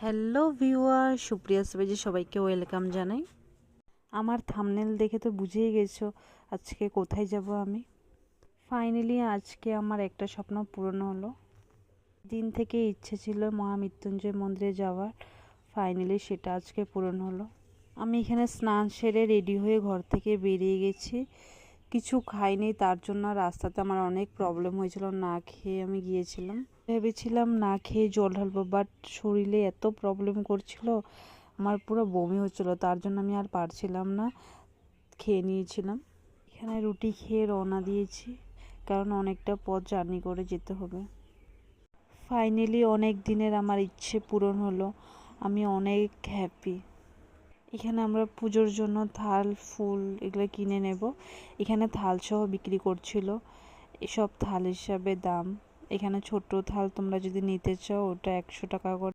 Hello viewer, Supriya সবাইকে সবাইকে welcome জানাই। আমার থাম্বনেল দেখে তো বুঝেই গেছো আজকে কোথায় যাব আমি। ফাইনালি আজকে আমার একটা স্বপ্ন পূরণ হলো। দিন থেকে ইচ্ছে ছিল মহামৃত্যুঞ্জয় মন্দিরে যাওয়ার, ফাইনালি সেটা আজকে পূরণ হলো। আমি এখানে স্নান সেরে রেডি হয়ে ঘর থেকে বেরিয়ে গেছি। কিছু খাইনি, তার জন্য রাস্তাতে আমার অনেক প্রবলেম হয়েছিল, না খেয়ে আমি গিয়েছিলাম। ভেবেছিলাম না খেয়ে জল ঢালবো, বাট শরীরে এত প্রবলেম করছিল, আমার পুরো বমি হচ্ছিল, তার জন্য আমি আর পারছিলাম না, খেয়ে নিয়েছিলাম। এখানে রুটি খেয়ে রওনা দিয়েছি, কারণ অনেকটা পথ জার্নি করে যেতে হবে। ফাইনালি অনেক দিনের আমার ইচ্ছে পূরণ হলো, আমি অনেক হ্যাপি। এখানে আমরা পুজোর জন্য থাল ফুল এগুলো কিনে নেব। এখানে থাল সহ বিক্রি করছিল, এসব থাল হিসাবে দাম। এখানে ছোট থাল তোমরা যদি নিতে চাও ওটা 100 টাকা করে।